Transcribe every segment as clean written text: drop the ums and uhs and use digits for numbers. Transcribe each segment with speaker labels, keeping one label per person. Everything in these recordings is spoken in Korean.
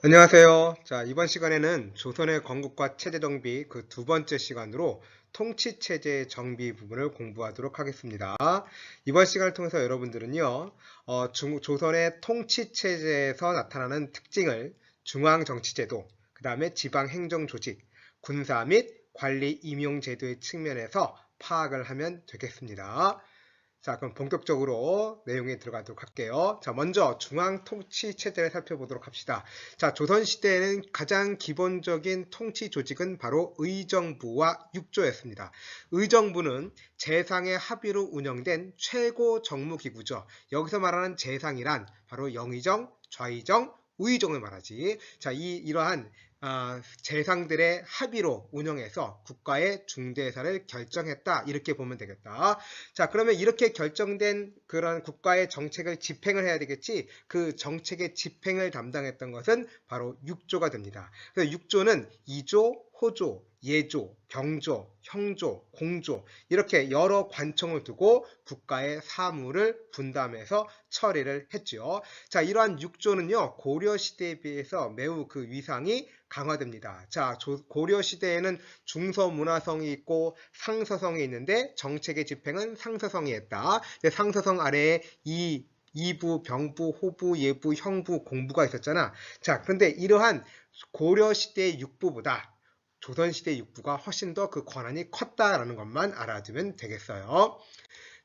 Speaker 1: 안녕하세요. 자, 이번 시간에는 조선의 건국과 체제 정비 그 두 번째 시간으로 통치 체제의 정비 부분을 공부하도록 하겠습니다. 이번 시간을 통해서 여러분들은요, 조선의 통치 체제에서 나타나는 특징을 중앙 정치 제도, 그 다음에 지방 행정 조직, 군사 및 관리 임용 제도의 측면에서 파악을 하면 되겠습니다. 자, 그럼 본격적으로 내용에 들어가도록 할게요. 자, 먼저 중앙 통치 체제를 살펴보도록 합시다. 자, 조선시대에는 가장 기본적인 통치 조직은 바로 의정부와 육조였습니다. 의정부는 재상의 합의로 운영된 최고 정무기구죠. 여기서 말하는 재상이란 바로 영의정, 좌의정, 우의정을 말하지. 자, 이러한 재상들의 합의로 운영해서 국가의 중대사를 결정했다. 이렇게 보면 되겠다. 자, 그러면 이렇게 결정된 그런 국가의 정책을 집행을 해야 되겠지. 그 정책의 집행을 담당했던 것은 바로 육조가 됩니다. 그래서 육조는 이조, 호조, 예조, 병조, 형조, 공조 이렇게 여러 관청을 두고 국가의 사무를 분담해서 처리를 했죠. 자, 이러한 육조는요, 고려 시대에 비해서 매우 그 위상이 강화됩니다. 자, 고려 시대에는 중서문화성이 있고 상서성이 있는데 정책의 집행은 상서성이 했다. 상서성 아래에 이부, 병부, 호부, 예부, 형부, 공부가 있었잖아. 자, 그런데 이러한 고려 시대의 육부보다 조선시대 육부가 훨씬 더 그 권한이 컸다라는 것만 알아두면 되겠어요.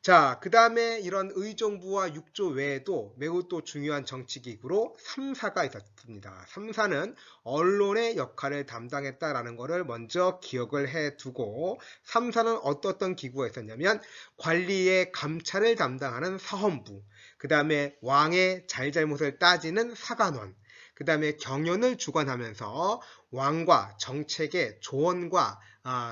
Speaker 1: 자, 그 다음에 이런 의정부와 육조 외에도 매우 또 중요한 정치기구로 삼사가 있었습니다. 삼사는 언론의 역할을 담당했다라는 것을 먼저 기억을 해두고, 삼사는 어떤 기구가 있었냐면 관리의 감찰을 담당하는 사헌부, 그 다음에 왕의 잘잘못을 따지는 사관원, 그 다음에 경연을 주관하면서 왕과 정책의 조언과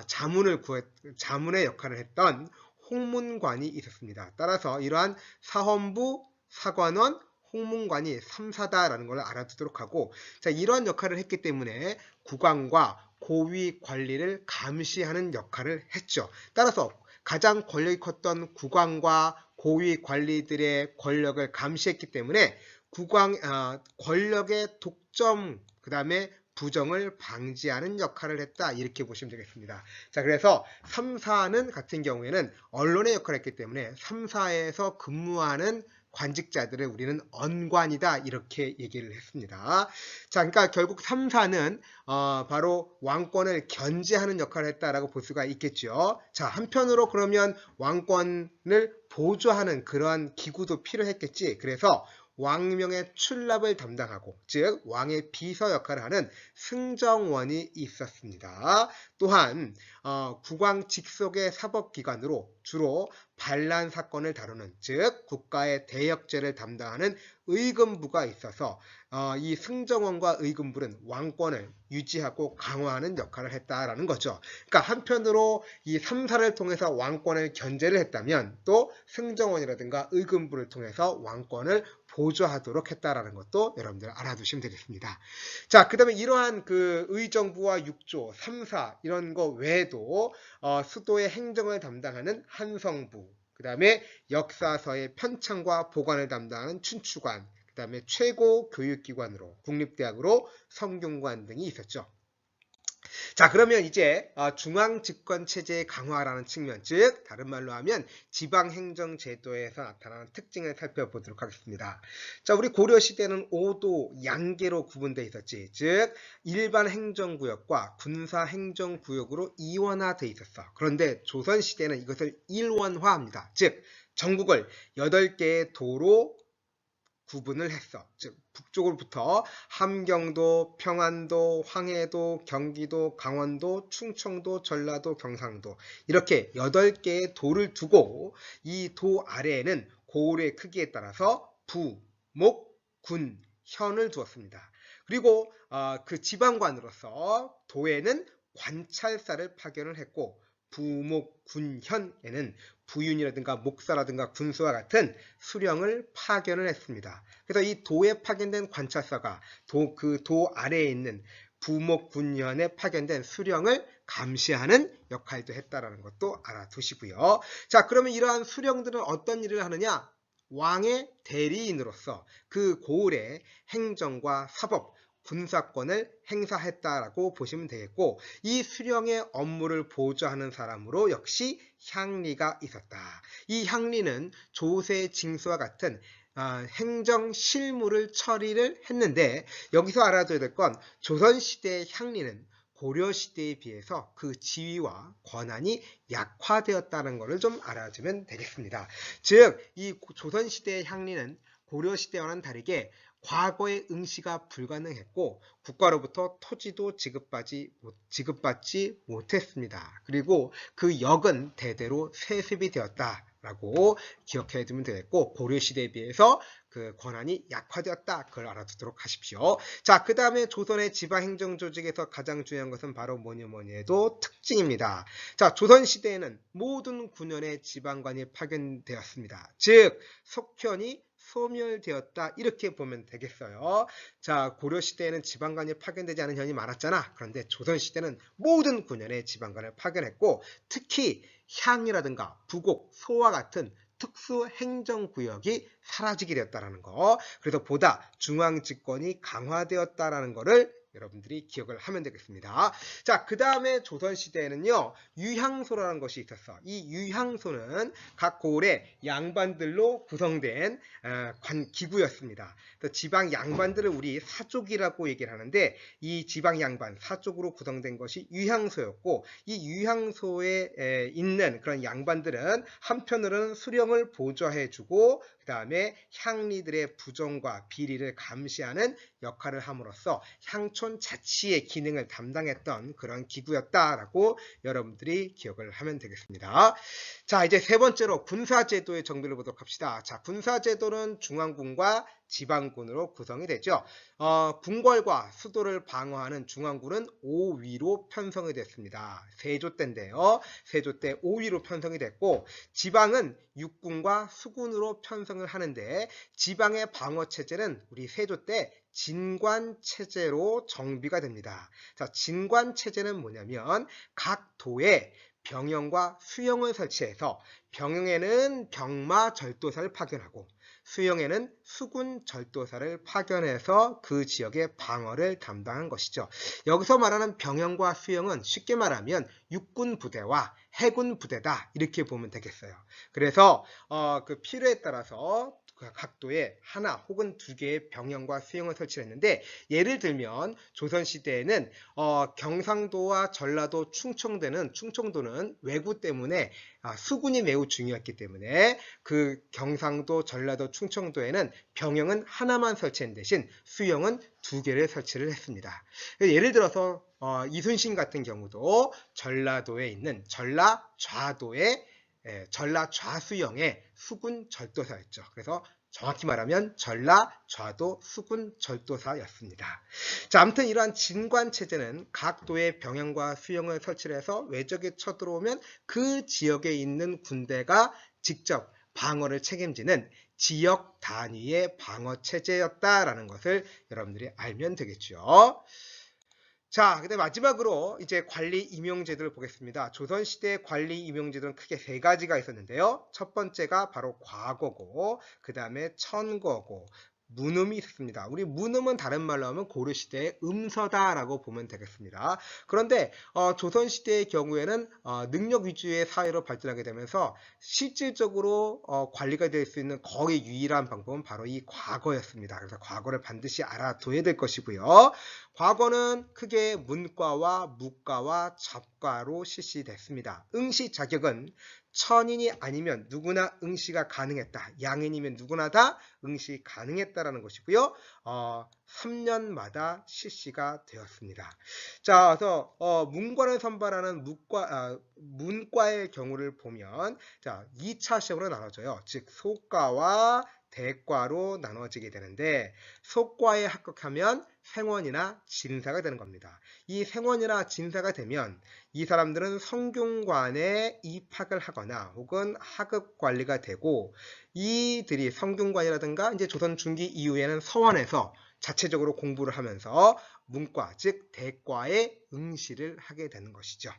Speaker 1: 자문의 역할을 했던 홍문관이 있었습니다. 따라서 이러한 사헌부, 사관원, 홍문관이 3사다라는 걸 알아두도록 하고, 자, 이러한 역할을 했기 때문에 국왕과 고위 관리를 감시하는 역할을 했죠. 따라서 가장 권력이 컸던 국왕과 고위 관리들의 권력을 감시했기 때문에 권력의 독점, 그 다음에 부정을 방지하는 역할을 했다. 이렇게 보시면 되겠습니다. 자, 그래서 3사는 같은 경우에는 언론의 역할을 했기 때문에 3사에서 근무하는 관직자들을 우리는 언관이다. 이렇게 얘기를 했습니다. 자, 그러니까 결국 3사는 바로 왕권을 견제하는 역할을 했다라고 볼 수가 있겠죠. 자, 한편으로 그러면 왕권을 보조하는 그러한 기구도 필요했겠지. 그래서 왕명의 출납을 담당하고, 즉 왕의 비서 역할을 하는 승정원이 있었습니다. 또한 국왕 직속의 사법기관으로 주로 반란 사건을 다루는, 즉 국가의 대역죄를 담당하는 의금부가 있어서 이 승정원과 의금부는 왕권을 유지하고 강화하는 역할을 했다라는 거죠. 그러니까 한편으로 이 3사를 통해서 왕권을 견제를 했다면, 또 승정원이라든가 의금부를 통해서 왕권을 보조하도록 했다라는 것도 여러분들 알아두시면 되겠습니다. 자, 그 다음에 이러한 그 의정부와 육조, 3사 이런 거 외에도 수도의 행정을 담당하는 한성부, 그 다음에 역사서의 편찬과 보관을 담당하는 춘추관, 그 다음에 최고 교육기관으로 국립대학으로 성균관 등이 있었죠. 자, 그러면 이제 중앙집권체제의 강화라는 측면, 즉 다른 말로 하면 지방행정제도에서 나타나는 특징을 살펴보도록 하겠습니다. 자, 우리 고려시대는 5도 양계로 구분되어 있었지. 즉 일반 행정구역과 군사행정구역으로 이원화되어 있었어. 그런데 조선시대는 이것을 일원화합니다. 즉 전국을 8개의 도로 구분을 했어. 즉 북쪽으로부터 함경도, 평안도, 황해도, 경기도, 강원도, 충청도, 전라도, 경상도 이렇게 8개의 도를 두고 이 도 아래에는 고을의 크기에 따라서 부, 목, 군, 현을 두었습니다. 그리고 그 지방관으로서 도에는 관찰사를 파견을 했고, 부목, 군, 현에는 부윤이라든가 목사라든가 군수와 같은 수령을 파견을 했습니다. 그래서 이 도에 파견된 관찰사가 그 도 아래에 있는 부목, 군현에 파견된 수령을 감시하는 역할도 했다라는 것도 알아두시고요. 자, 그러면 이러한 수령들은 어떤 일을 하느냐? 왕의 대리인으로서 그 고을의 행정과 사법, 군사권을 행사했다라고 보시면 되겠고, 이 수령의 업무를 보좌하는 사람으로 역시 향리가 있었다. 이 향리는 조세 징수와 같은 행정 실무를 처리를 했는데, 여기서 알아둬야 될 건 조선시대의 향리는 고려시대에 비해서 그 지위와 권한이 약화되었다는 것을 좀 알아주면 되겠습니다. 즉, 이 조선시대의 향리는 고려시대와는 다르게 과거의 응시가 불가능했고 국가로부터 토지도 지급받지 못했습니다. 그리고 그 역은 대대로 세습이 되었다라고 기억해 두면 되겠고, 고려시대에 비해서 그 권한이 약화되었다. 그걸 알아두도록 하십시오. 자, 그 다음에 조선의 지방행정조직에서 가장 중요한 것은 바로 뭐니 해도 특징입니다. 자, 조선시대에는 모든 군현의 지방관이 파견되었습니다. 즉, 속현이 소멸되었다, 이렇게 보면 되겠어요. 자, 고려시대에는 지방관이 파견되지 않은 현이 많았잖아. 그런데 조선시대는 모든 군현의 지방관을 파견했고, 특히 향이라든가 부곡, 소와 같은 특수 행정구역이 사라지게 되었다는 거. 그래서 보다 중앙집권이 강화되었다는 것을 여러분들이 기억을 하면 되겠습니다. 자, 그 다음에 조선시대에는요, 유향소라는 것이 있었어. 이 유향소는 각 고을의 양반들로 구성된 기구였습니다. 지방 양반들을 우리 사족이라고 얘기를 하는데, 이 지방 양반, 사족으로 구성된 것이 유향소였고, 이 유향소에 있는 그런 양반들은 한편으로는 수령을 보좌해주고, 그 다음에 향리들의 부정과 비리를 감시하는 역할을 함으로써 향촌 자치의 기능을 담당했던 그런 기구였다라고 여러분들이 기억을 하면 되겠습니다. 자, 이제 세 번째로 군사제도의 정비를 보도록 합시다. 자, 군사제도는 중앙군과 지방군으로 구성이 되죠. 궁궐과 수도를 방어하는 중앙군은 5위로 편성이 됐습니다. 세조 때인데요. 세조 때 5위로 편성이 됐고, 지방은 육군과 수군으로 편성을 하는데, 지방의 방어체제는 우리 세조 때 진관체제로 정비가 됩니다. 자, 진관체제는 뭐냐면 각 도에 병영과 수영을 설치해서, 병영에는 병마 절도사를 파견하고 수영에는 수군 절도사를 파견해서 그 지역의 방어를 담당한 것이죠. 여기서 말하는 병영과 수영은 쉽게 말하면 육군 부대와 해군 부대다, 이렇게 보면 되겠어요. 그래서 그 필요에 따라서 각 도에 하나 혹은 두 개의 병영과 수영을 설치했는데, 예를 들면 조선시대에는 경상도와 전라도, 충청도는 왜구 때문에 수군이 매우 중요했기 때문에 그 경상도, 전라도, 충청도에는 병영은 하나만 설치한 대신 수영은 두 개를 설치를 했습니다. 예를 들어서 이순신 같은 경우도 전라도에 있는 전라좌도의 전라좌수영의 수군 절도사였죠. 그래서 정확히 말하면 전라좌도 수군 절도사였습니다. 자, 아무튼 이러한 진관체제는 각 도의 병영과 수영을 설치를 해서 외적이 쳐들어오면 그 지역에 있는 군대가 직접 방어를 책임지는 지역 단위의 방어 체제였다라는 것을 여러분들이 알면 되겠죠. 자, 근데 마지막으로 이제 관리 임용제도를 보겠습니다. 조선시대 관리 임용제도는 크게 세 가지가 있었는데요. 첫 번째가 바로 과거고, 그 다음에 천거고, 문음이 있습니다. 우리 문음은 다른 말로 하면 고려시대의 음서다라고 보면 되겠습니다. 그런데 조선시대의 경우에는 능력 위주의 사회로 발전하게 되면서 실질적으로 관리가 될 수 있는 거의 유일한 방법은 바로 이 과거였습니다. 그래서 과거를 반드시 알아둬야 될 것이고요. 과거는 크게 문과와 무과와 잡과로 실시됐습니다. 응시 자격은 천인이 아니면 누구나 응시가 가능했다. 양인이면 누구나 다 응시 가능했다라는 것이고요. 3년마다 실시가 되었습니다. 자, 그래서 문과를 선발하는 문과의 경우를 보면, 자, 2차 시험으로 나눠져요. 즉 소과와 대과로 나눠지게 되는데, 소과에 합격하면 생원이나 진사가 되는 겁니다. 이 생원이나 진사가 되면 이 사람들은 성균관에 입학을 하거나 혹은 하급 관리가 되고, 이들이 성균관이라든가 이제 조선 중기 이후에는 서원에서 자체적으로 공부를 하면서 문과, 즉 대과에 응시를 하게 되는 것이죠.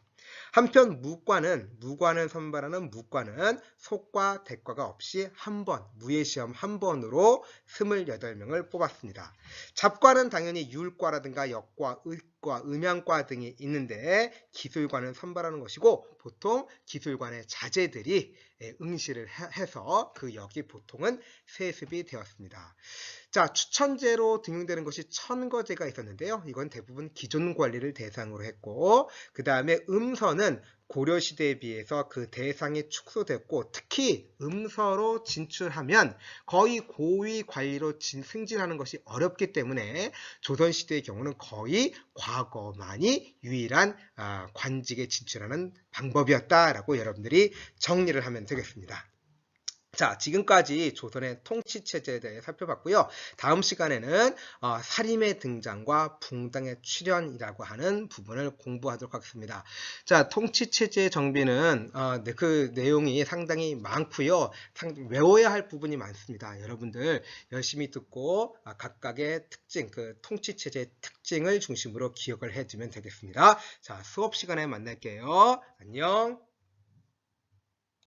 Speaker 1: 한편 무관을 선발하는 무관은 속과 대과가 없이 한 번, 무예시험 한 번으로 28명을 뽑았습니다. 잡과는 당연히 율과라든가 역과, 의과, 음양과 등이 있는데 기술관을 선발하는 것이고 보통 기술관의 자제들이 응시를 해서 그 역이 보통은 세습이 되었습니다. 자, 추천제로 등용되는 것이 천거제가 있었는데요. 이건 대부분 기존 관리를 대상으로 했고 그 다음에 음서는 고려시대에 비해서 그 대상이 축소됐고 특히 음서로 진출하면 거의 고위 관리로 승진하는 것이 어렵기 때문에 조선시대의 경우는 거의 과거만이 유일한 관직에 진출하는 방법이었다라고 여러분들이 정리를 하면 되겠습니다. 자, 지금까지 조선의 통치체제에 대해 살펴봤고요. 다음 시간에는 사림의 등장과 붕당의 출현이라고 하는 부분을 공부하도록 하겠습니다. 자, 통치체제의 정비는 그 내용이 상당히 많고요. 외워야 할 부분이 많습니다. 여러분들 열심히 듣고 각각의 특징, 그 통치체제의 특징을 중심으로 기억을 해두면 되겠습니다. 자, 수업 시간에 만날게요. 안녕.